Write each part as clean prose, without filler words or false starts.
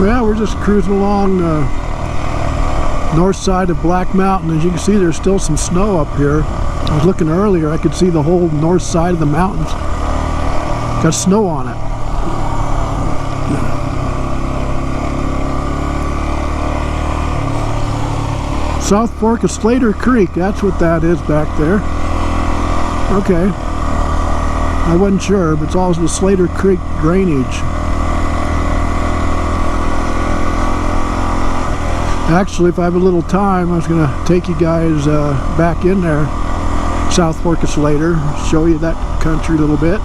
Well, we're just cruising along the north side of Black Mountain. As you can see, there's still some snow up here. I was looking earlier, I could see the whole north side of the mountains. Got snow on it. South Fork of Slater Creek, that's what that is back there. Okay. I wasn't sure, but it's also the Slater Creek Drainage. Actually, if I have a little time, I was going to take you guys back in there, South Fork of Slater, show you that country a little bit.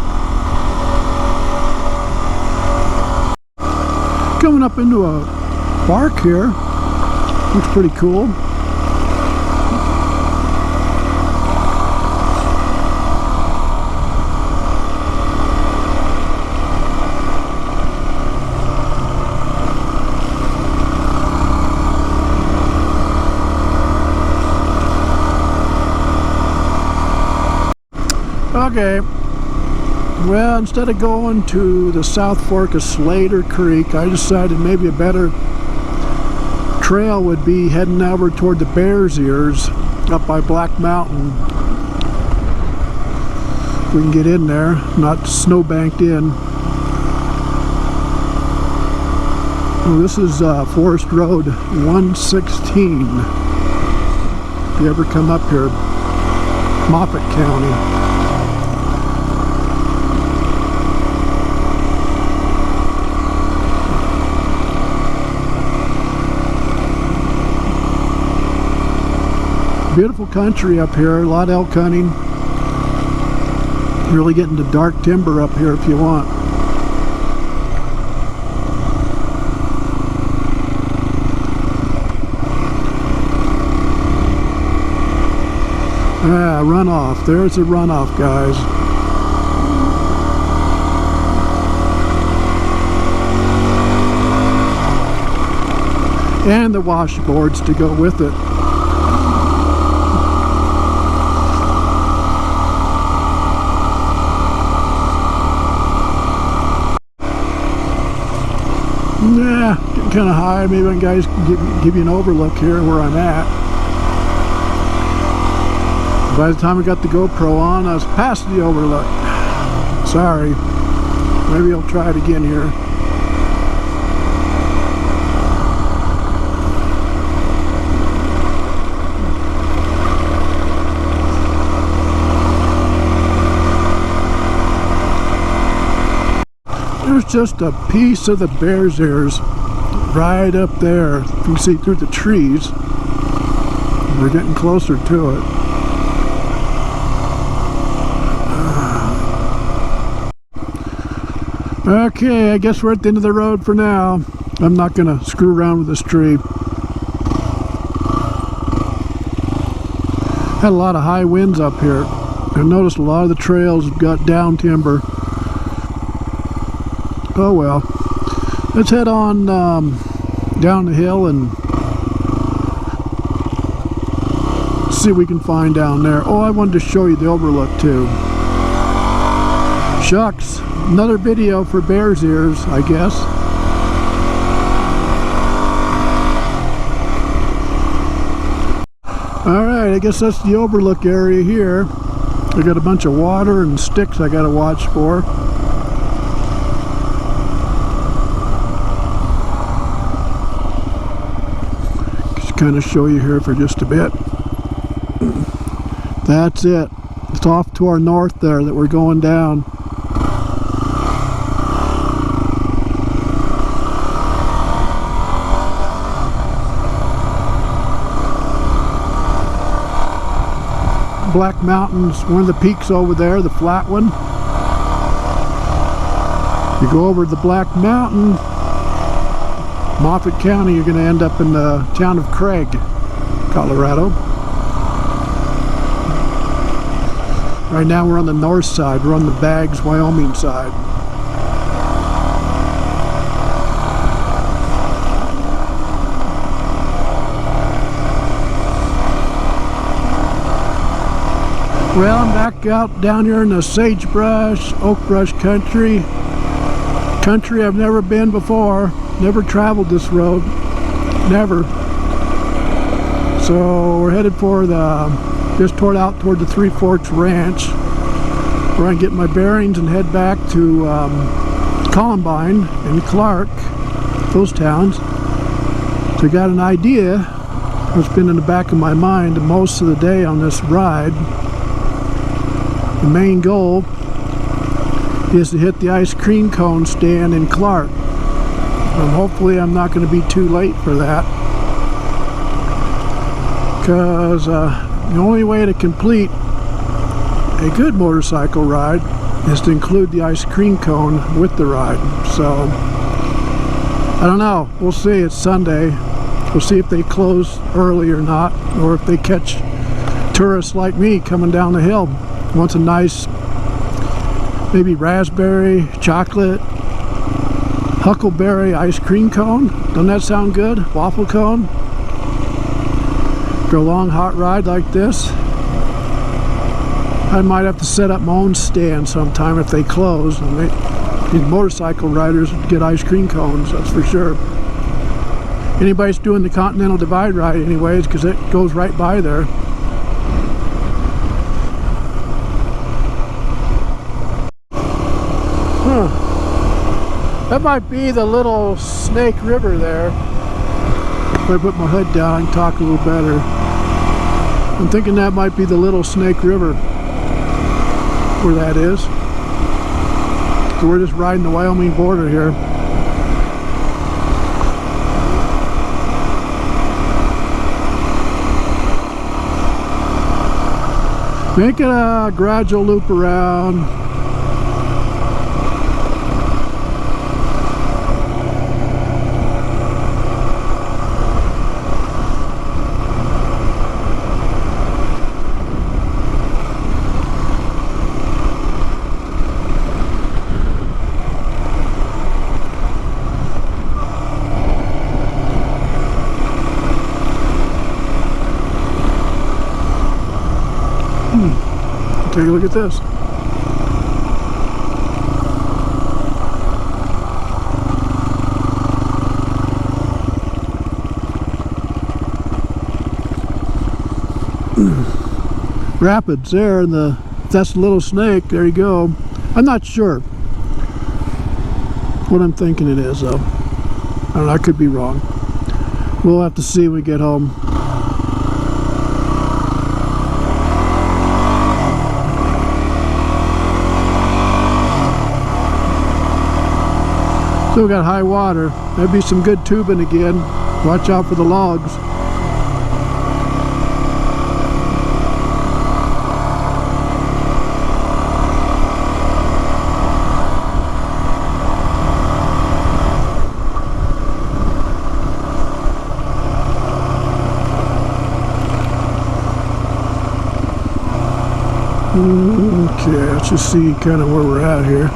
Coming up into a park here, looks pretty cool. Okay, well, instead of going to the South Fork of Slater Creek, I decided maybe a better trail would be heading over toward the Bears Ears up by Black Mountain. If we can get in there, not snowbanked in. Well, this is Forest Road 116. If you ever come up here, Moffat County. Beautiful country up here, a lot of elk hunting. Really getting to dark timber up here if you want. Ah, runoff. There's the runoff, guys. And the washboards to go with it. Yeah, getting kind of high. Maybe I can guys give you an overlook here where I'm at. By the time I got the GoPro on, I was past the overlook. Sorry. Maybe I'll try it again here. There's just a piece of the Bears Ears right up there. You can see through the trees. We're getting closer to it. Okay, I guess we're at the end of the road for now. I'm not going to screw around with this tree. Had a lot of high winds up here. I noticed a lot of the trails have got down timber. Oh well. Let's head on down the hill and see what we can find down there. Oh, I wanted to show you the overlook too. Shucks. Another video for Bears Ears, I guess. Alright, I guess that's the overlook area here. I got a bunch of water and sticks I gotta watch for. Just kind of show you here for just a bit. That's it. It's off to our north there that we're going down. Black Mountain's one of the peaks over there, the flat one. You go over the Black Mountain, Moffat County, you're going to end up in the town of Craig, Colorado. Right now we're on the north side, we're on the Baggs, Wyoming side. Well, I'm back out down here in the sagebrush, oak brush country. Country I've never been before. never traveled this road, never. So we're headed for just out toward the Three Forks Ranch, where I can get my bearings and head back to Columbine and Clark, those towns. So I got an idea that's been in the back of my mind most of the day on this ride. The main goal is to hit the ice cream cone stand in Clark. Hopefully I'm not going to be too late for that, because the only way to complete a good motorcycle ride is to include the ice cream cone with the ride. So I don't know, we'll see. It's Sunday. We'll see if they close early or not, or if they catch tourists like me coming down the hill. Wants a nice, maybe raspberry, chocolate, huckleberry ice cream cone. Doesn't that sound good? Waffle cone for a long hot ride like this. I might have to set up my own stand sometime if they close. These motorcycle riders get ice cream cones, that's for sure. Anybody's doing the Continental Divide ride anyways, because it goes right by there. That might be the little Snake River there. If I put my hood down, I can talk a little better. I'm thinking that might be the little Snake River, where that is. So we're just riding the Wyoming border here. Make it a gradual loop around. Take a look at this. Rapids there, and that's the little snake. There you go. I'm not sure what I'm thinking it is, though. I don't know, I could be wrong. We'll have to see when we get home. Still got high water. There'd be some good tubing again. Watch out for the logs. Okay, let's just see kind of where we're at here.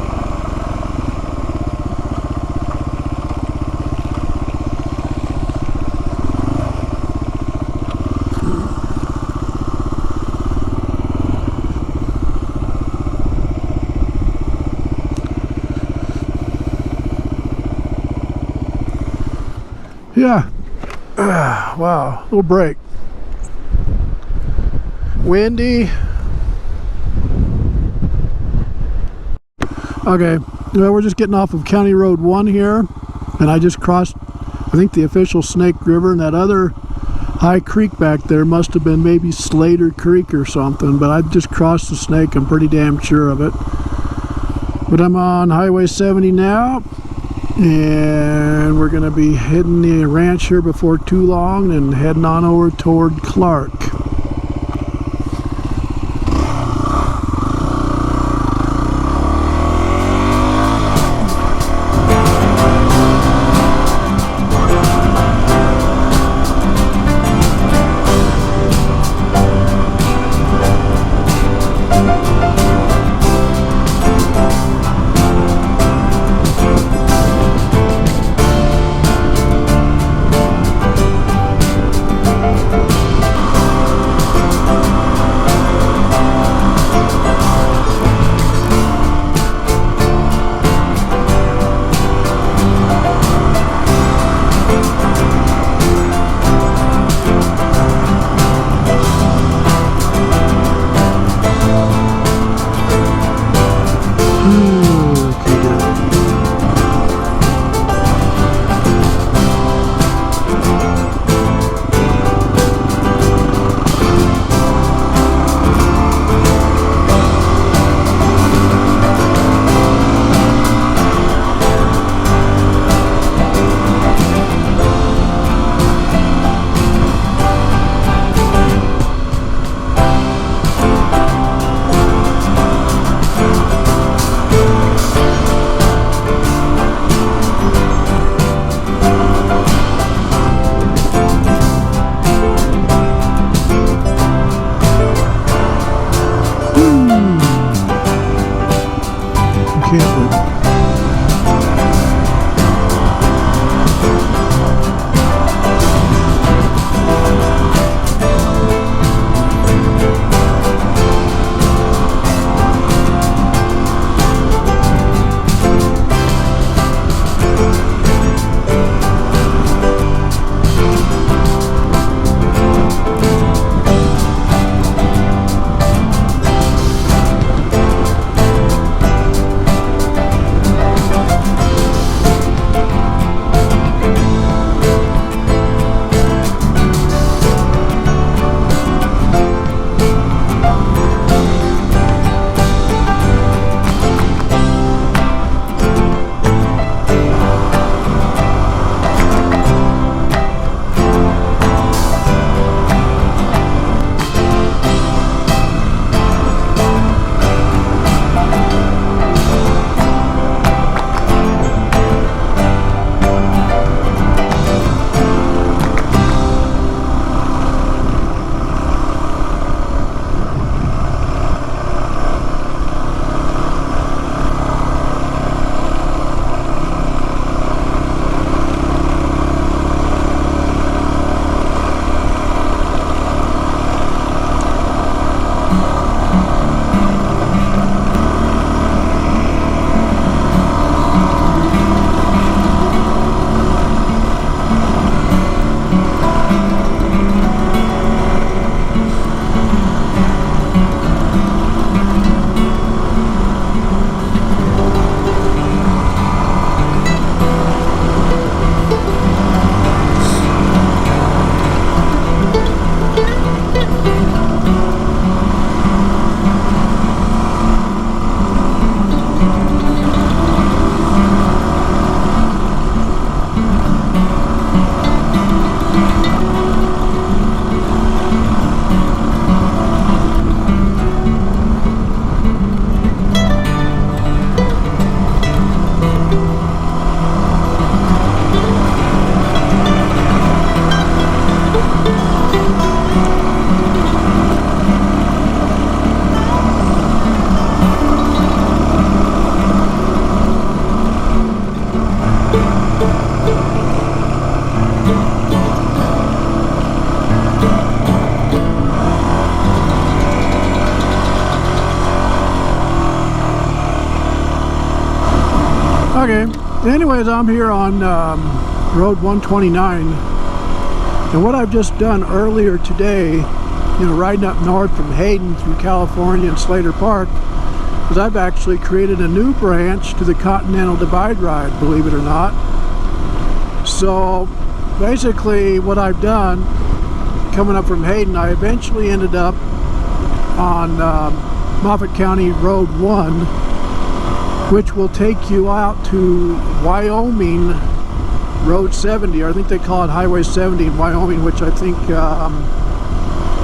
Yeah, wow, little break. Windy. Okay, well, we're just getting off of County Road 1 here, and I just crossed, I think, the official Snake River, and that other high creek back there must have been maybe Slater Creek or something, but I just crossed the Snake. I'm pretty damn sure of it. But I'm on Highway 70 now, and we're going to be hitting the ranch here before too long and heading on over toward Clark. Anyways, I'm here on Road 129, and what I've just done earlier today, you know, riding up north from Hayden through California and Slater Park, is I've actually created a new branch to the Continental Divide ride, believe it or not. So basically what I've done, coming up from Hayden, I eventually ended up on Moffat County Road 1, which will take you out to Wyoming Road 70, or I think they call it Highway 70 in Wyoming, which I think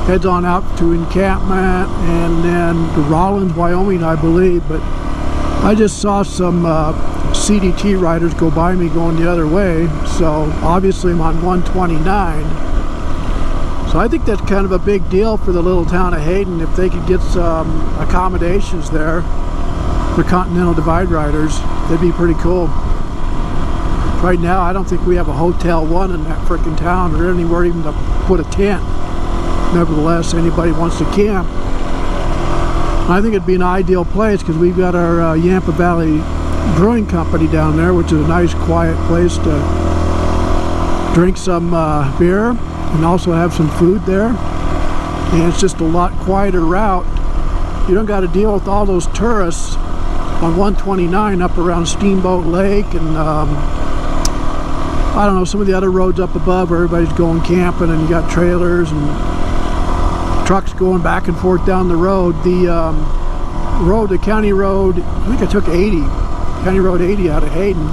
heads on out to encampment and then to Rawlins, Wyoming, I believe. But I just saw some CDT riders go by me going the other way, so obviously I'm on 129. So I think that's kind of a big deal for the little town of Hayden if they could get some accommodations there for Continental Divide riders. That'd be pretty cool. Right now I don't think we have a Hotel 1 in that frickin' town, or anywhere even to put a tent. Nevertheless, anybody wants to camp, I think it'd be an ideal place, because we've got our Yampa Valley Brewing Company down there, which is a nice quiet place to drink some beer and also have some food there. And it's just a lot quieter route. You don't got to deal with all those tourists on 129 up around Steamboat Lake and I don't know, some of the other roads up above. Everybody's going camping, and you got trailers and trucks going back and forth down the road. The county road, I think I took 80, county road 80 out of Hayden.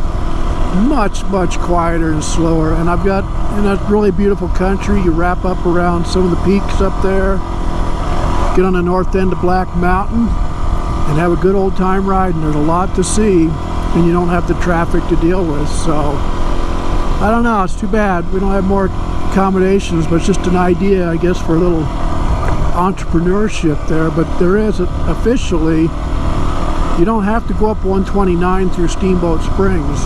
Much quieter and slower, and I've got in a really beautiful country. You wrap up around some of the peaks up there, get on the north end of Black Mountain, and have a good old time riding. There's a lot to see, and you don't have the traffic to deal with. So I don't know, it's too bad we don't have more accommodations, but it's just an idea, I guess, for a little entrepreneurship there. But there is officially, you don't have to go up 129 through Steamboat Springs.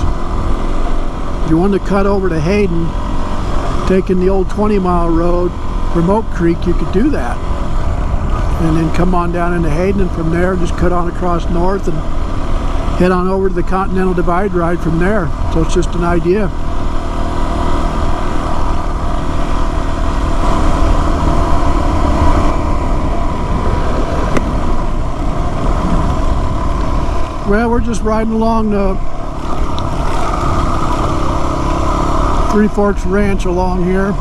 If you want to cut over to Hayden, taking the old 20-mile road from Oak Creek, you could do that. And then come on down into Hayden, and from there just cut on across north and head on over to the Continental Divide ride from there. So it's just an idea. Well, we're just riding along the Three Forks Ranch along here.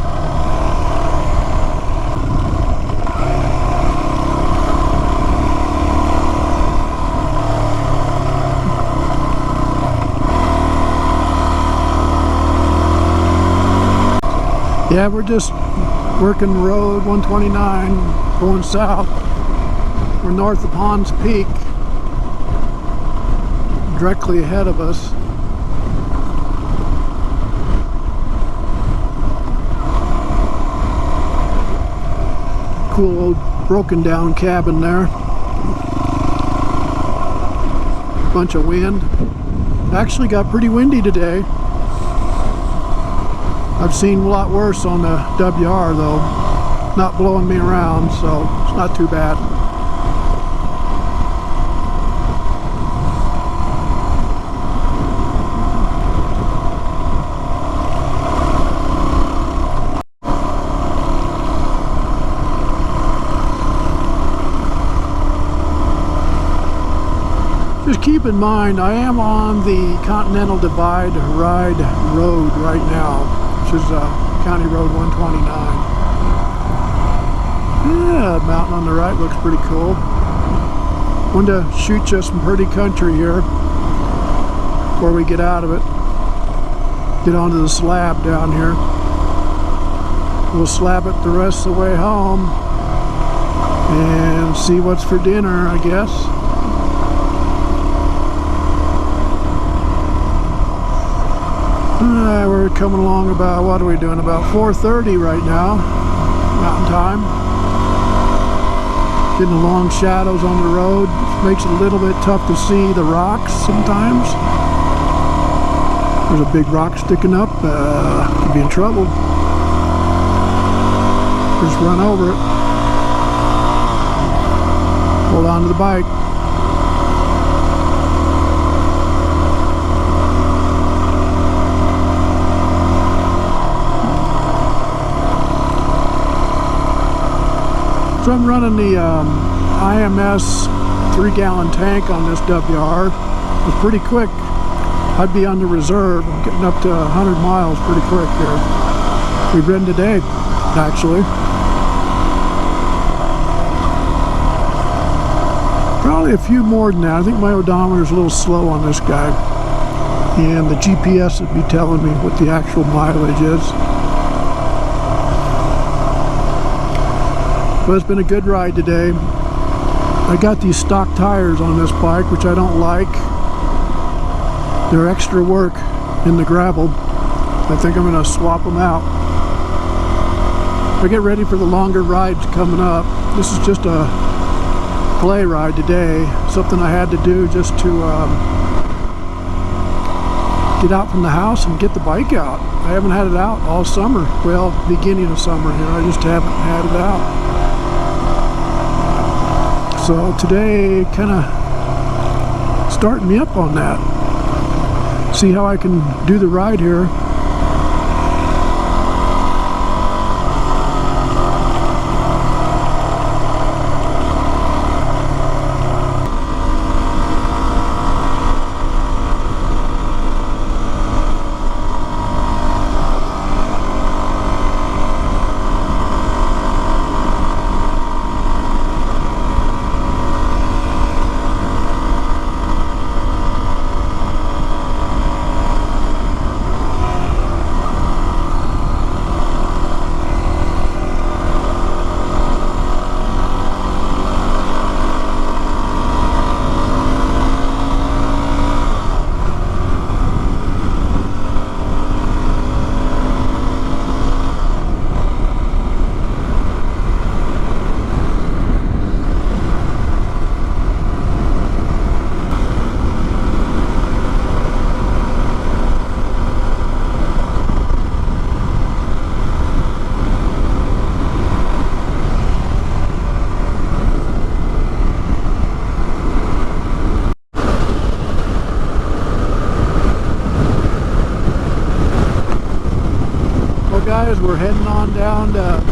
Yeah, we're just working road 129 going south. We're north of Hans Peak, directly ahead of us. Cool old broken down cabin there. Bunch of wind. Actually got pretty windy today. I've seen a lot worse on the WR though. Not blowing me around, so it's not too bad. Just keep in mind, I am on the Continental Divide Ride Road right now, which is County Road 129. Yeah, the mountain on the right looks pretty cool. Wanted to shoot you some pretty country here before we get out of it. Get onto the slab down here. We'll slab it the rest of the way home and see what's for dinner, I guess. We're coming along about, what are we doing, about 4:30 right now, mountain time. Getting the long shadows on the road. Makes it a little bit tough to see the rocks sometimes. There's a big rock sticking up, could be in trouble. Just run over it. Hold on to the bike. So I'm running the IMS 3-gallon tank on this WR. It's pretty quick. I'd be on the reserve. I'm getting up to 100 miles pretty quick here. We've ridden today, actually. Probably a few more than that. I think my odometer's a little slow on this guy. And the GPS would be telling me what the actual mileage is. But it's been a good ride today. I got these stock tires on this bike, which I don't like. They're extra work in the gravel. I think I'm going to swap them out. I get ready for the longer rides coming up. This is just a play ride today. Something I had to do just to get out from the house and get the bike out. I haven't had it out all summer. Well, beginning of summer here. I just haven't had it out. So today, kind of starting me up on that. See how I can do the ride here. Guys, we're heading on down to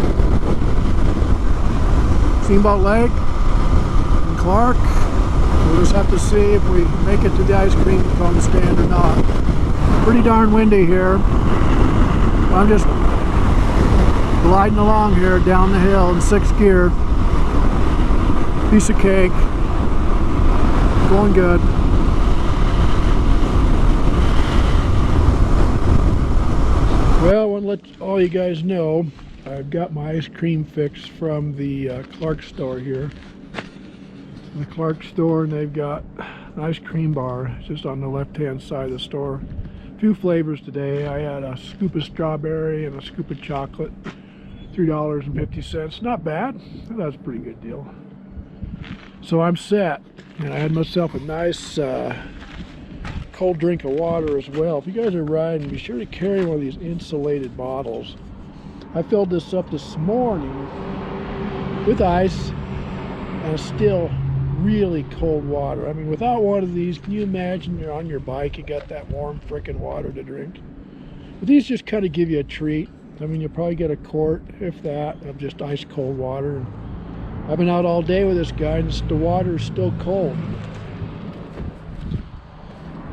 Steamboat Lake and Clark. We'll just have to see if we make it to the ice cream cone stand or not. Pretty darn windy here. I'm just gliding along here down the hill in 6th gear. Piece of cake. Going good. Well, I want to let all you guys know I've got my ice cream fix from the Clark store here. The Clark store, and they've got an ice cream bar just on the left hand side of the store. A few flavors today. I had a scoop of strawberry and a scoop of chocolate. $3.50. Not bad. That's a pretty good deal. So I'm set, and I had myself a nice cold drink of water as well. If you guys are riding, be sure to carry one of these insulated bottles. I filled this up this morning with ice and still really cold water. I mean, without one of these, can you imagine you're on your bike, you got that warm frickin' water to drink? But these just kind of give you a treat. I mean, you'll probably get a quart, if that, of just ice cold water. And I've been out all day with this guy, and the water is still cold.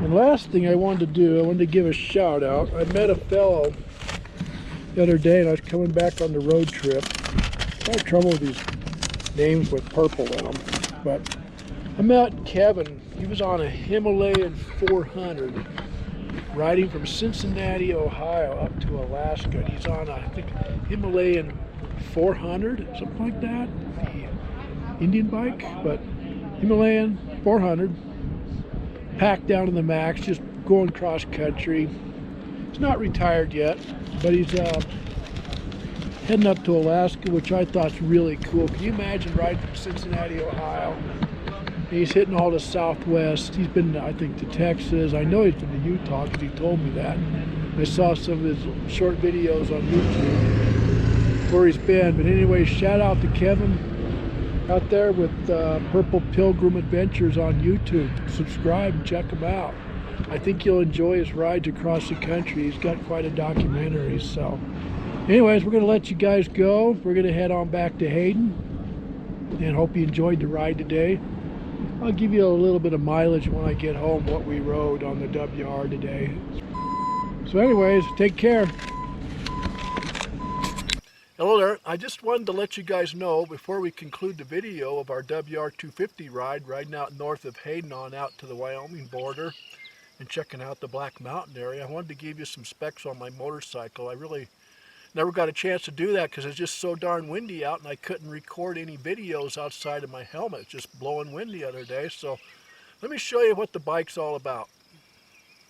And last thing I wanted to do, I wanted to give a shout out. I met a fellow the other day, and I was coming back on the road trip. I have trouble with these names with purple in them, but I met Kevin. He was on a Himalayan 400, riding from Cincinnati, Ohio, up to Alaska. And he's on a, I think, Himalayan 400, something like that. The Indian bike, but Himalayan 400. Packed down to the max, just going cross country. He's not retired yet, but he's heading up to Alaska, which I thought's really cool. Can you imagine riding from Cincinnati, Ohio? And he's hitting all the Southwest. He's been, I think, to Texas. I know he's been to Utah because he told me that. I saw some of his short videos on YouTube where he's been. But anyway, shout out to Kevin out there with Purple Pilgrim Adventures on YouTube. Subscribe and check him out. I think you'll enjoy his rides across the country. He's got quite a documentary. So anyways, we're going to let you guys go. We're going to head on back to Hayden. and hope you enjoyed the ride today. I'll give you a little bit of mileage when I get home, what we rode on the WR today. So anyways, take care. Hello there. I just wanted to let you guys know before we conclude the video of our WR250 ride, riding out north of Hayden on out to the Wyoming border and checking out the Black Mountain area. I wanted to give you some specs on my motorcycle. I really never got a chance to do that because it's just so darn windy out and I couldn't record any videos outside of my helmet. It's just blowing wind the other day. So let me show you what the bike's all about.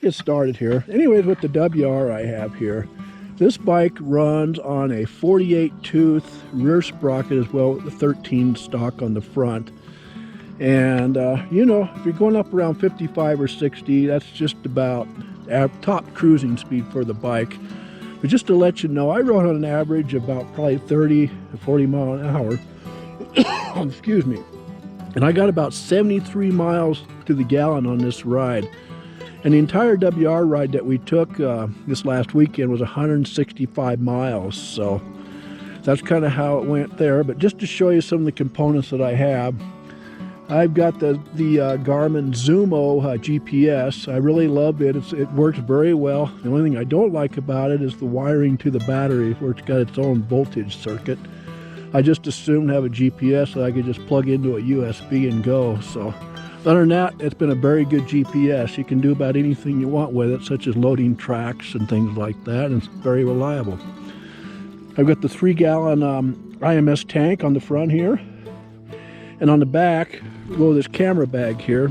Get started here. Anyways, with the WR I have here, this bike runs on a 48 tooth rear sprocket as well as the 13 stock on the front. And you know, if you're going up around 55 or 60, that's just about top cruising speed for the bike. But just to let you know, I rode on an average about probably 30 to 40 miles an hour. Excuse me. And I got about 73 miles to the gallon on this ride. And the entire WR ride that we took this last weekend was 165 miles. So that's kind of how it went there. But just to show you some of the components that I have, I've got the Garmin Zumo GPS. I really love it. It works very well. The only thing I don't like about it is the wiring to the battery, where it's got its own voltage circuit. I just assumed to have a GPS so I could just plug into a USB and go. So other than that, it's been a very good GPS. You can do about anything you want with it, such as loading tracks and things like that, and it's very reliable. I've got the 3-gallon IMS tank on the front here. And on the back, well, this camera bag here,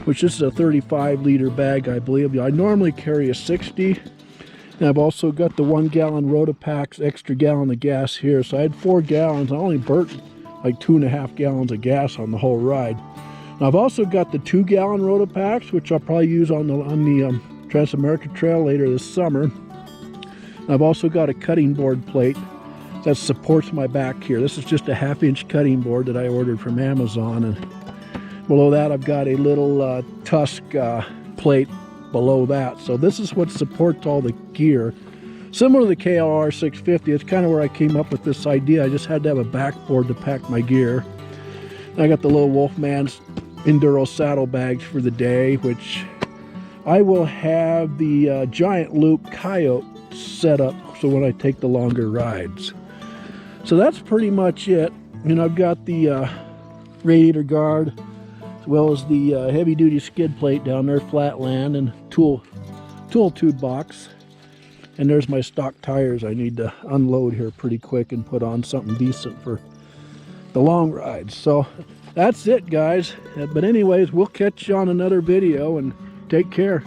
which is a 35-liter bag, I believe. I normally carry a 60. And I've also got the 1-gallon Rotopax extra gallon of gas here. So I had 4 gallons. I only burnt like 2.5 gallons of gas on the whole ride. Now I've also got the 2-gallon Rotopax, which I'll probably use on the Trans-America Trail later this summer. And I've also got a cutting board plate that supports my back here. This is just a 1/2-inch cutting board that I ordered from Amazon, and below that I've got a little tusk plate below that. So this is what supports all the gear. Similar to the KLR 650, it's kind of where I came up with this idea. I just had to have a backboard to pack my gear. I got the little Wolfman's Enduro saddlebags for the day, which I will have the giant loop coyote set up so when I take the longer rides. So that's pretty much it. And I've got the radiator guard as well as the heavy-duty skid plate down there, flatland, and tool tube box. And there's my stock tires I need to unload here pretty quick and put on something decent for the long rides. So that's it, guys. But anyways, we'll catch you on another video, and take care.